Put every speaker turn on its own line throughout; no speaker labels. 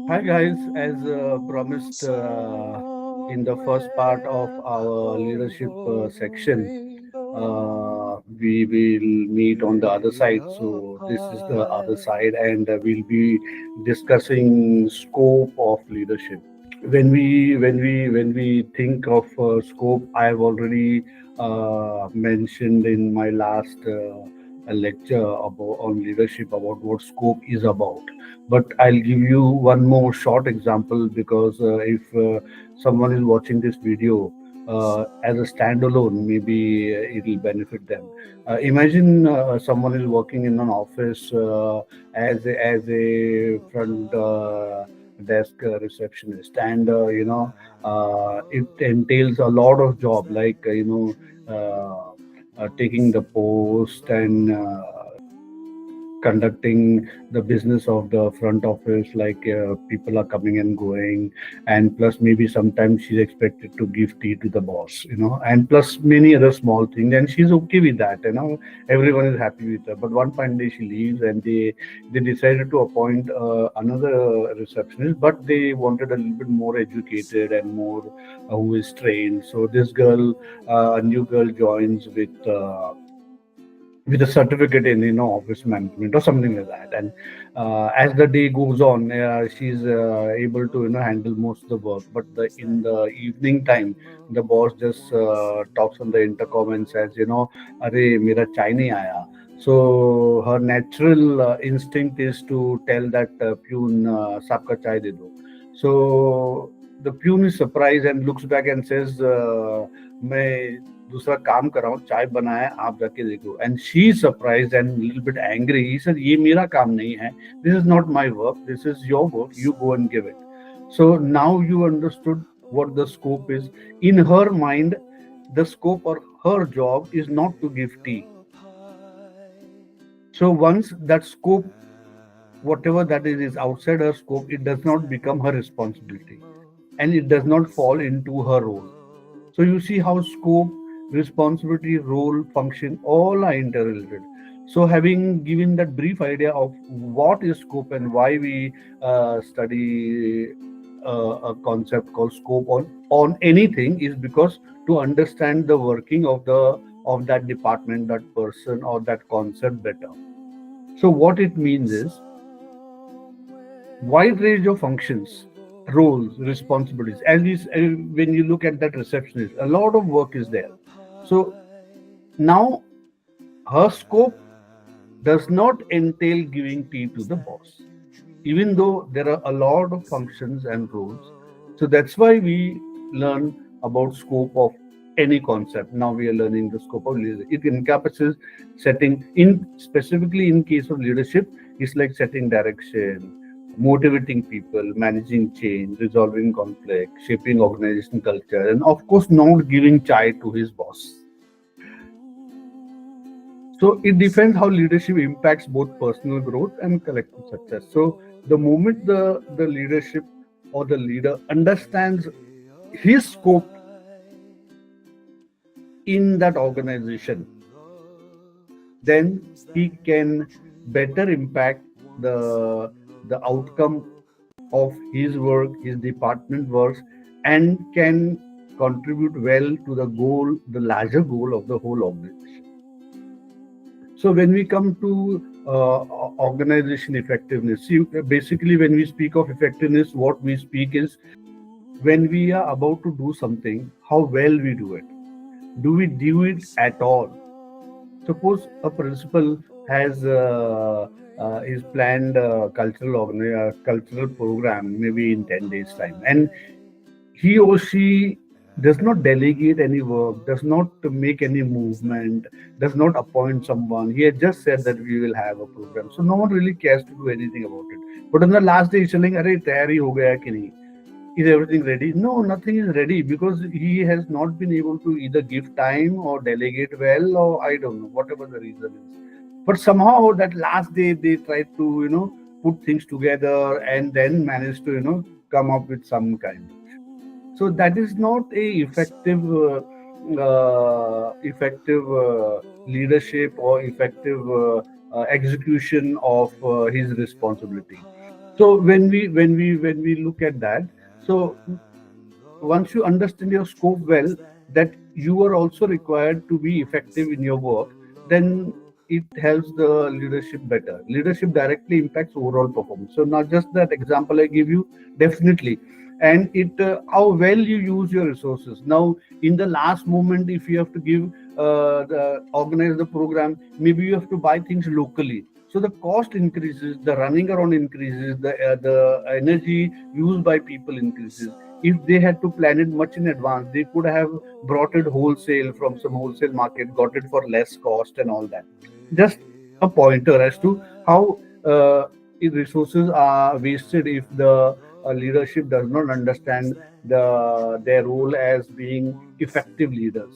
Hi guys, as promised in the first part of our leadership section, we will meet on the other side. So this is the other side, and we'll be discussing scope of leadership. When we think of scope, I've already mentioned in my last lecture about on leadership about what scope is about. But I'll give you one more short example because if someone is watching this video as a standalone, maybe it'll benefit them. Imagine someone is working in an office as a front desk receptionist, and it entails a lot of job like taking the post and conducting the business of the front office, like people are coming and going, and plus maybe sometimes she's expected to give tea to the boss, and plus many other small things, and she's okay with that, everyone is happy with her. But one fine day she leaves, and they decided to appoint another receptionist, but they wanted a little bit more educated and more who is trained. So this girl, a new girl, joins with a certificate in office management or something like that, and as the day goes on, she's able to handle most of the work. But in the evening time, the boss just talks on the intercom and says, "Arey, mera chai nahi aaya." So her natural instinct is to tell that peon, "Sabka chai de do." So the peon is surprised and looks back and says, "मैं दूसरा काम कर रहा हूँ, चाय बनाया है, आप जाके देखो." And she is surprised and a little bit angry. He said, "ये मेरा काम नहीं है. This is not my work. This is your work. You go and give it." So now you understood what the scope is. In her mind, the scope or her job is not to give tea. So once that scope, whatever that is outside her scope, it does not become her responsibility, and it does not fall into her role. So you see how scope, responsibility, role, function, all are interrelated. So having given that brief idea of what is scope and why we study a concept called scope on anything, is because to understand the working of that department, that person, or that concept better. So what it means is wide range of functions, roles, responsibilities. When you look at that receptionist, a lot of work is there. So now her scope does not entail giving tea to the boss, even though there are a lot of functions and roles. So that's why we learn about scope of any concept. Now we are learning the scope of leadership. It encompasses setting, in specifically in case of leadership, it's like setting direction, motivating people, managing change, resolving conflict, shaping organization culture, and of course not giving chai to his boss. So it depends how leadership impacts both personal growth and collective success. So the moment the leadership or the leader understands his scope in that organization, then he can better impact the outcome of his work, his department works, and can contribute well to the goal, the larger goal of the whole organization. So when we come to organization effectiveness, see, basically when we speak of effectiveness, what we speak is when we are about to do something, how well we do it. Do we do it at all? Suppose a principal has his planned cultural program maybe in 10 days time, and he or she does not delegate any work, does not make any movement, does not appoint someone. He had just said that we will have a program. So no one really cares to do anything about it. But on the last day, he's telling, "Arey, tayari ho gaya ki nahi? Is everything ready?" No, nothing is ready because he has not been able to either give time or delegate well, or I don't know, whatever the reason is. But somehow that last day they tried to, put things together and then managed to, come up with some kind. So that is not a effective leadership or effective execution of his responsibility. So when we look at that, so once you understand your scope well, that you are also required to be effective in your work, then it helps the leadership better. Leadership directly impacts overall performance. So not just that example I give you, definitely. And it how well you use your resources. Now in the last moment, if you have to give organize the program, maybe you have to buy things locally, so the cost increases, the running around increases, the energy used by people increases. If they had to plan it much in advance, they could have brought it wholesale from some wholesale market, got it for less cost and all that. Just a pointer as to how if resources are wasted if the leadership does not understand their role as being effective leaders.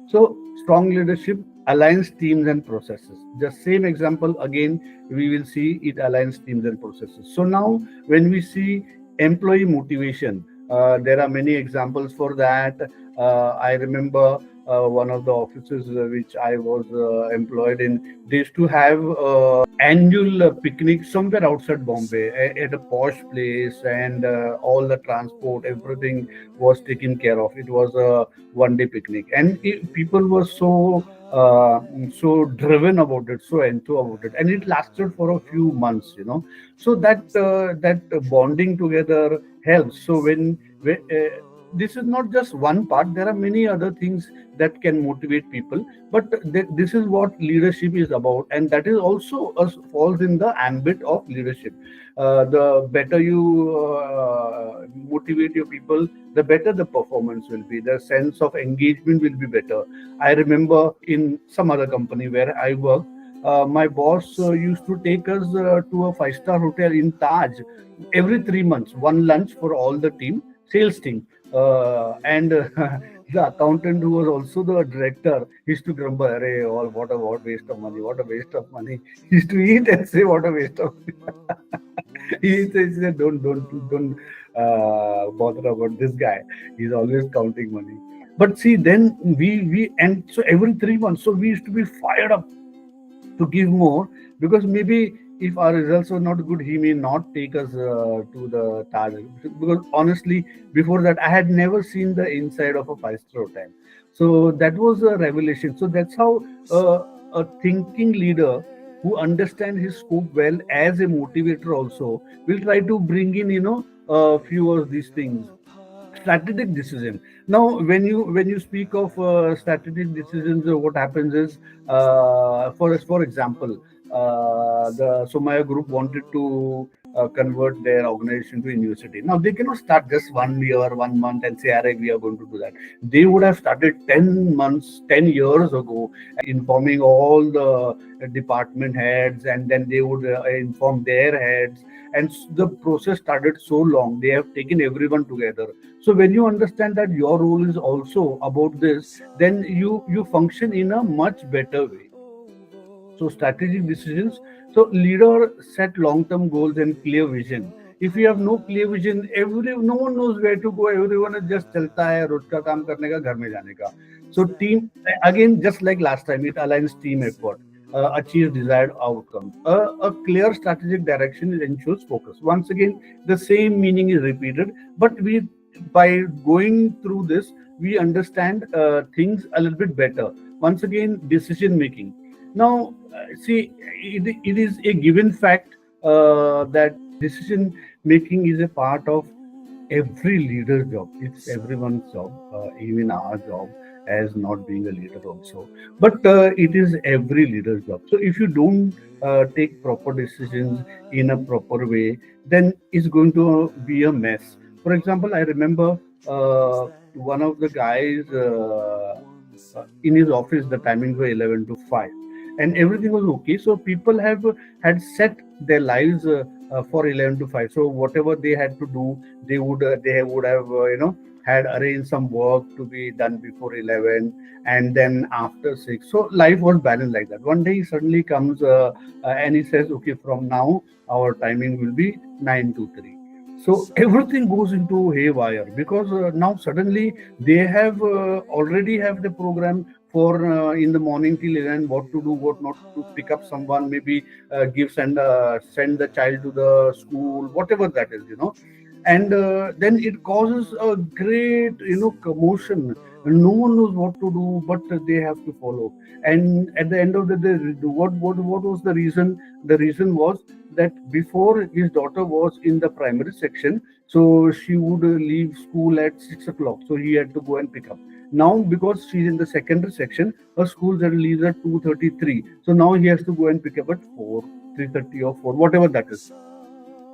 So strong leadership aligns teams and processes. The same example again, we will see it aligns teams and processes. So now when we see employee motivation, there are many examples for that. I remember one of the offices which I was employed in, they used to have annual picnic somewhere outside Bombay at a posh place, and all the transport, everything was taken care of. It was a one-day picnic, and people were so driven about it, so enthused about it, and it lasted for a few months. So that bonding together helps. So when this is not just one part, there are many other things that can motivate people, but this is what leadership is about, and that is also falls in the ambit of leadership. The better you motivate your people, the better the performance will be, the sense of engagement will be better. I remember in some other company where I worked, my boss used to take us to a five-star hotel in Taj every 3 months, one lunch for all the team, sales team. And the accountant who was also the director used to grumble, "Arey, all what waste of money, what a waste of money." He used to eat and say, "What a waste of money." He said, don't bother about this guy. He's always counting money. But see, then we and so every 3 months, so we used to be fired up to give more, because maybe if our results were not good, he may not take us to the target. Because honestly, before that, I had never seen the inside of a five-star hotel. So that was a revelation. So that's how a thinking leader who understands his scope well as a motivator also will try to bring in, a few of these things. Strategic decision. Now when you speak of strategic decisions, what happens is, for example, the Somaiya group wanted to convert their organization to university. Now they cannot start just 1 year 1 month and say, "Arey, we are going to do that." They would have started 10 months 10 years ago, informing all the department heads, and then they would inform their heads, and the process started so long. They have taken everyone together. So when you understand that your role is also about this, then you function in a much better way. So strategic decisions. So leader set long-term goals and clear vision. If you have no clear vision, no one knows where to go. Everyone is just चलता है रोज का काम करने का घर में जाने का. So team, again, just like last time, it aligns team effort, achieves desired outcome. A clear strategic direction ensures focus. Once again, the same meaning is repeated, but we by going through this, we understand things a little bit better. Once again, decision making. Now, see, it is a given fact that decision making is a part of every leader's job. It's everyone's job, even our job as not being a leader also. But it is every leader's job. So if you don't take proper decisions in a proper way, then it's going to be a mess. For example, I remember one of the guys in his office, the timings were 11 to 5, and everything was okay. So people have had set their lives for 11 to 5. So whatever they had to do, they would have had arranged some work to be done before 11, and then after 6. So life was balanced like that. One day he suddenly comes and he says, "Okay, from now our timing will be 9 to 3." So everything goes into haywire, because now suddenly they have already have the program for in the morning till 11 what to do, what not to do, pick up someone, maybe send the child to the school, whatever that is, and then it causes a great commotion. No one knows what to do, but they have to follow. And at the end of the day, what was the reason? The reason was that before his daughter was in the primary section, so she would leave school at 6 o'clock, so he had to go and pick up. Now because she's in the secondary section, her school that leaves at 2:33, so now he has to go and pick up at 4, 3:30 or 4, whatever that is.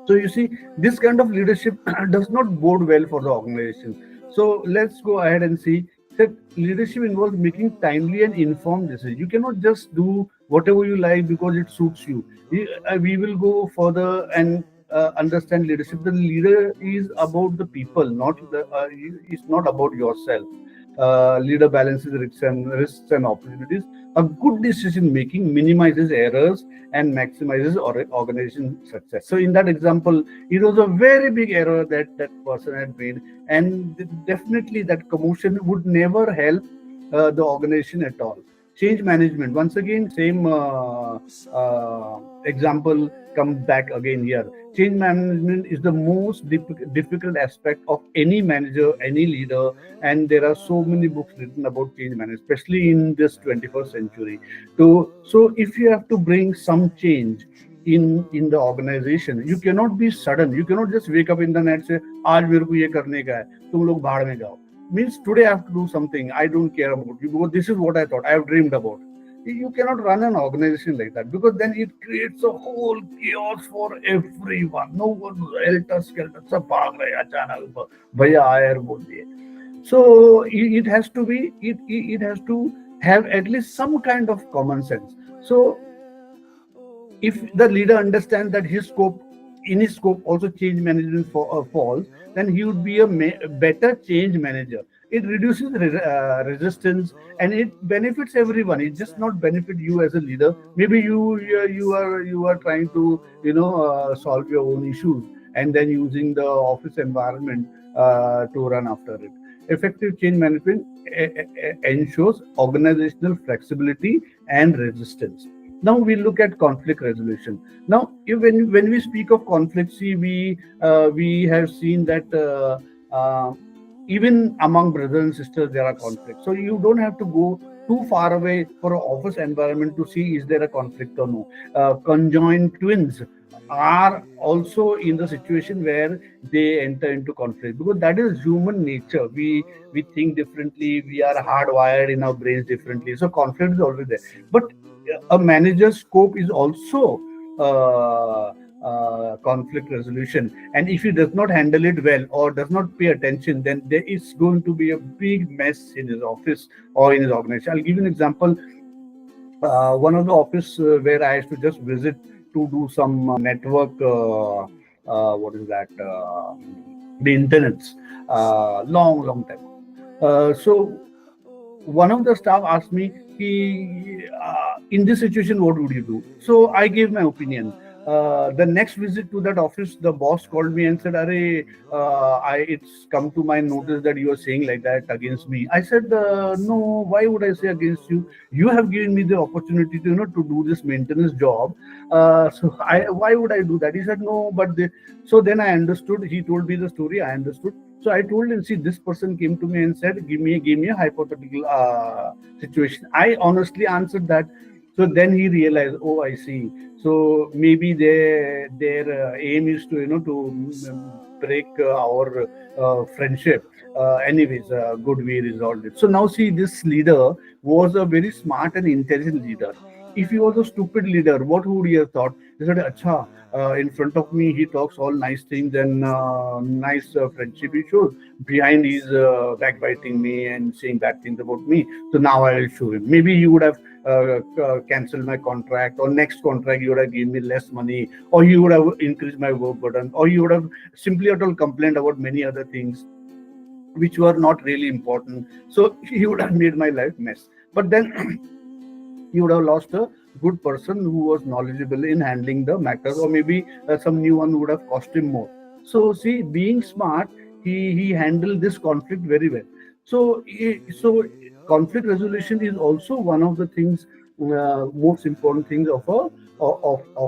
So you see, this kind of leadership does not bode well for the organization. So let's go ahead and see that leadership involves making timely and informed decisions. You cannot just do whatever you like because it suits you. We will go further and understand leadership. The leader is about the people, it's not about yourself. Leader balances risks and opportunities. A good decision making minimizes errors and maximizes organization success. So in that example, it was a very big error that that person had made, and definitely that commotion would never help the organization at all. Change management, once again, same example comes back again here. Change management is the most difficult aspect of any manager, any leader, and there are so many books written about change management, especially in this 21st century. So if you have to bring some change in the organization, you cannot be sudden. You cannot just wake up in the night and say, "आज मेरे को ये करने का है, तुम लोग भाड़ में जाओ." Means today I have to do something. I don't care about you because this is what I thought. I have dreamed about. You cannot run an organization like that, because then it creates a whole chaos for everyone. No one helter skelter सब भाग रहे हैं अचानक भैया आए और बोल दिए. So it has to be it has to have at least some kind of common sense. So if the leader understands that in his scope also change management falls, then he would be a better change manager. It reduces resistance and it benefits everyone. It just not benefit you as a leader. Maybe you are trying to solve your own issues and then using the office environment to run after it. Effective change management ensures organizational flexibility and resistance. Now we look at conflict resolution. Now, when we speak of conflict, see, we have seen that even among brothers and sisters there are conflicts. So you don't have to go too far away for an office environment to see is there a conflict or no. Conjoined twins are also in the situation where they enter into conflict, because that is human nature. We think differently. We are hardwired in our brains differently. So conflict is always there. But a manager's scope is also conflict resolution, and if he does not handle it well or does not pay attention, then there is going to be a big mess in his office or in his organization. I'll give you an example. One of the office where I used to just visit to do some network, what is that? The internets, long time. So one of the staff asked me, in this situation, what would you do? So I gave my opinion. The next visit to that office, the boss called me and said, it's come to my notice that you are saying like that against me. I said, no, why would I say against you? You have given me the opportunity to do this maintenance job. So why would I do that? He said, no, but so then I understood. He told me the story. I understood. So I told him, see, this person came to me and said, give me a hypothetical situation. I honestly answered that. So then he realized, oh, I see. So maybe their aim is to break our friendship. Anyways, good, we resolved it. So now see, this leader was a very smart and intelligent leader. If he was a stupid leader, what would he have thought? He said, "Acha, in front of me, he talks all nice things and nice friendship he shows. Behind, he's backbiting me and saying bad things about me. So now I will show him." Maybe he would have cancelled my contract, or next contract he would have given me less money, or he would have increased my work burden, or he would have simply at all complained about many other things which were not really important. So he would have made my life mess. But then he would have lost a good person who was knowledgeable in handling the matters, or maybe some new one would have cost him more. So see, being smart, he handled this conflict very well. So conflict resolution is also one of the things, most important things of a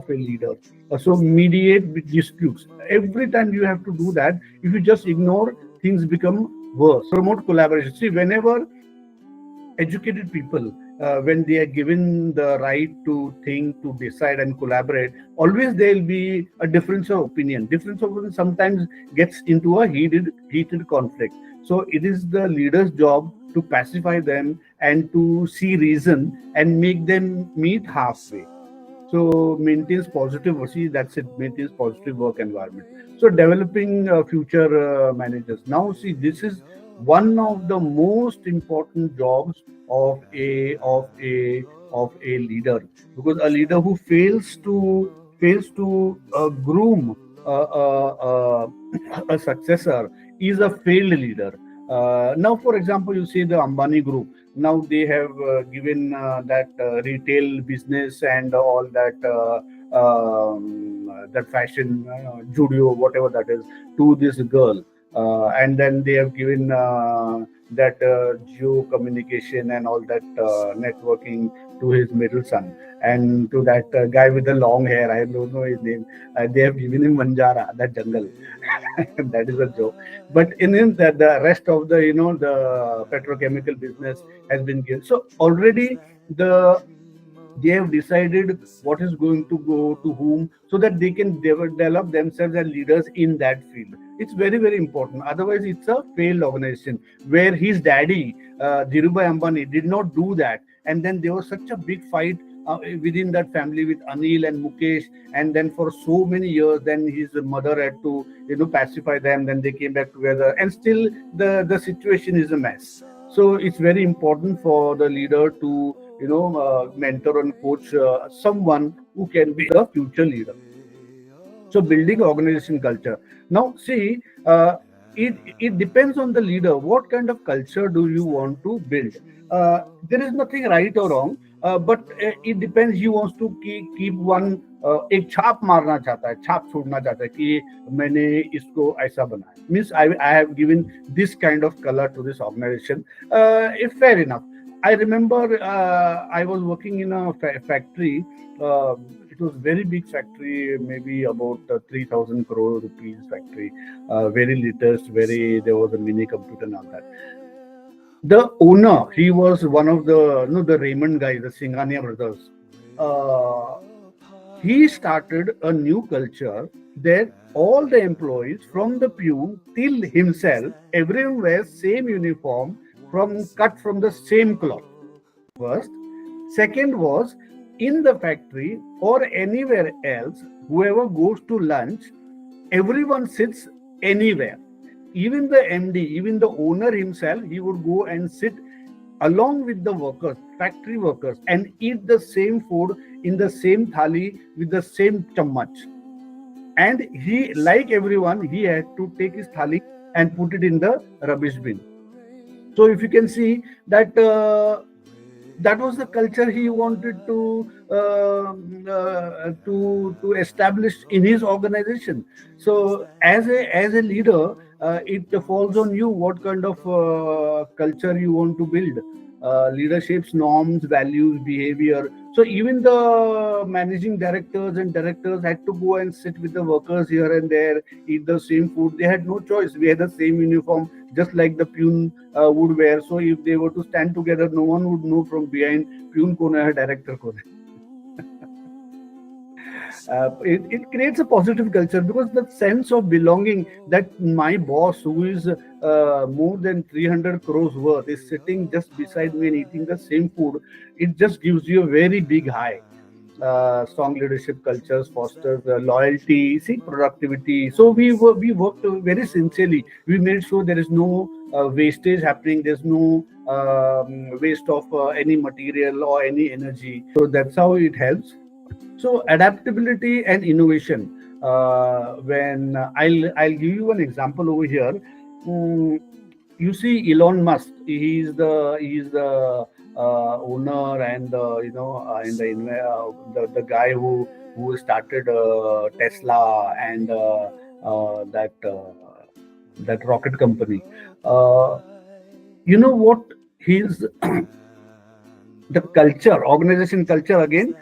leader. So mediate with disputes. Every time you have to do that. If you just ignore, things become worse. Promote collaboration. See, whenever educated people, when they are given the right to think, to decide and collaborate, always there will be a difference of opinion. Difference of opinion sometimes gets into a heated conflict. So it is the leader's job to pacify them and to see reason and make them meet halfway. So maintains positive, see, that's it, maintains positive work environment. So developing future managers. Now see, this is one of the most important jobs of a leader, because a leader who fails to groom a successor is a failed leader. Now, for example, you see the Ambani Group. Now they have given that retail business and all that, that fashion, judio, whatever that is, to this girl, and then they have given that geo communication and all that networking to his middle son, and to that guy with the long hair. I don't know his name. They have given him Manjara, that jungle. That is a joke. But in the rest of the, the petrochemical business has been given. So already the they have decided what is going to go to whom, so that they can develop themselves as leaders in that field. It's very, very important. Otherwise, it's a failed organization, where his daddy, Dhirubhai Ambani, did not do that. And then there was such a big fight within that family with Anil and Mukesh. And then for so many years, then his mother had to, pacify them. Then they came back together. And still, the situation is a mess. So it's very important for the leader to, mentor and coach someone who can be the future leader. So building organization culture. Now see, it depends on the leader. What kind of culture do you want to build? There is nothing right or wrong, but it depends. He wants to keep one, एक छाप मारना चाहता है, छाप छोड़ना चाहता है कि मैंने इसको ऐसा बनाया. Means I have given this kind of color to this organization. If fair enough. I remember I was working in a factory. It was very big factory, maybe about 3,000 crore rupees factory. Very latest, there was a mini computer and all that. The owner, he was one of the, the Raymond guys, the Singhania brothers. Uh, he started a new culture that all the employees, from the peon till himself, everyone wears same uniform, cut from the same cloth. First. Second was, in the factory or anywhere else, whoever goes to lunch, everyone sits anywhere. Even the MD, even the owner himself, he would go and sit along with the workers, factory workers, and eat the same food in the same thali with the same chammach. And he, like everyone, he had to take his thali and put it in the rubbish bin. So if you can see that, that was the culture he wanted to establish in his organization. So as a leader, it falls on you what kind of culture you want to build. Leadership's norms, values, behavior. So even the managing directors had to go and sit with the workers here and there, eat the same food. They had no choice. We had the same uniform, just like the peon would wear. So if they were to stand together, no one would know from behind peon kone hai, director kone hai. It creates a positive culture, because the sense of belonging, that my boss, who is more than 300 crores worth, is sitting just beside me and eating the same food, it just gives you a very big high. Strong leadership cultures fosters loyalty, see, productivity. So we worked very sincerely. We made sure there is no wastage happening. There's no waste of any material or any energy. So that's how it helps. So adaptability and innovation. When I'll give you an example over here. Mm, you see Elon Musk. He's the owner and the guy who started Tesla and that rocket company. You know what his the culture, organization culture again,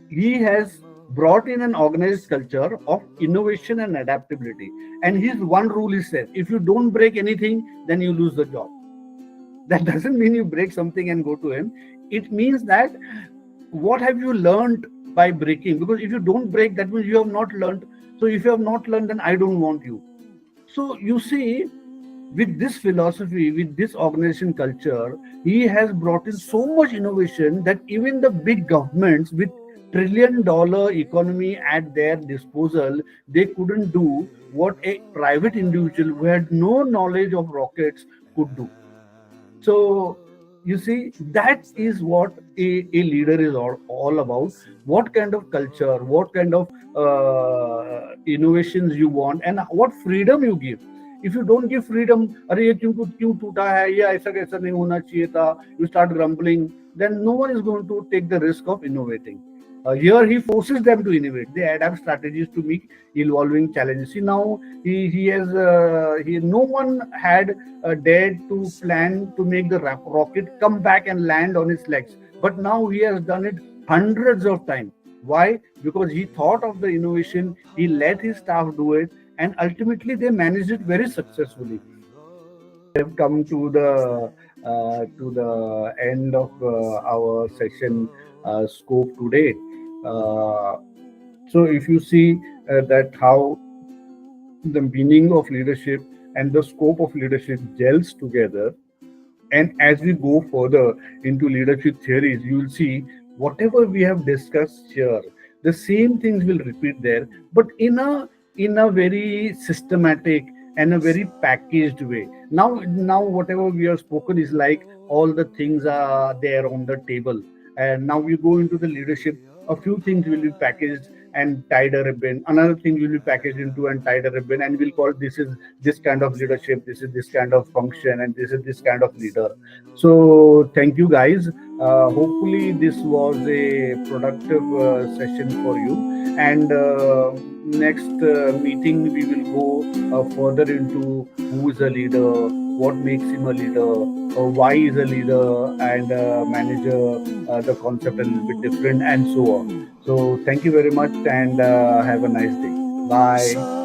he has brought in an organized culture of innovation and adaptability. And his one rule is said, if you don't break anything, then you lose the job. That doesn't mean you break something and go to him. It means that what have you learned by breaking? Because if you don't break, that means you have not learned. So if you have not learned, then I don't want you. So you see, with this philosophy, with this organization culture, he has brought in so much innovation that even the big governments with $1 trillion economy at their disposal, they couldn't do what a private individual who had no knowledge of rockets could do. So you see, that is what a leader is all about. What kind of culture, what kind of innovations you want, and what freedom you give. If you don't give freedom, अरे ये क्यों टूटा है, ये ऐसा कैसा नहीं होना चाहिए था, you start grumbling, then no one is going to take the risk of innovating. Here he forces them to innovate. They adapt strategies to meet evolving challenges. See, now he has no one had dared to plan to make the rocket come back and land on its legs, but now he has done it hundreds of times. Why? Because he thought of the innovation, he let his staff do it, and ultimately they managed it very successfully. We have come to the end of our session scope today. So if you see that how the meaning of leadership and the scope of leadership gels together, and as we go further into leadership theories, you will see whatever we have discussed here, the same things will repeat there, but in a very systematic and a very packaged way. Now whatever we have spoken is like all the things are there on the table, and now we go into the leadership. A few things will be packaged and tied a ribbon, another thing will be packaged into and tied a ribbon, and we'll call this is this kind of leadership, this is this kind of function, and this is this kind of leader. So thank you guys. Hopefully this was a productive session for you, and next meeting we will go further into who is a leader, what makes him a leader, why is a leader and a manager, the concept a little bit different, and so on. So thank you very much, and have a nice day. Bye.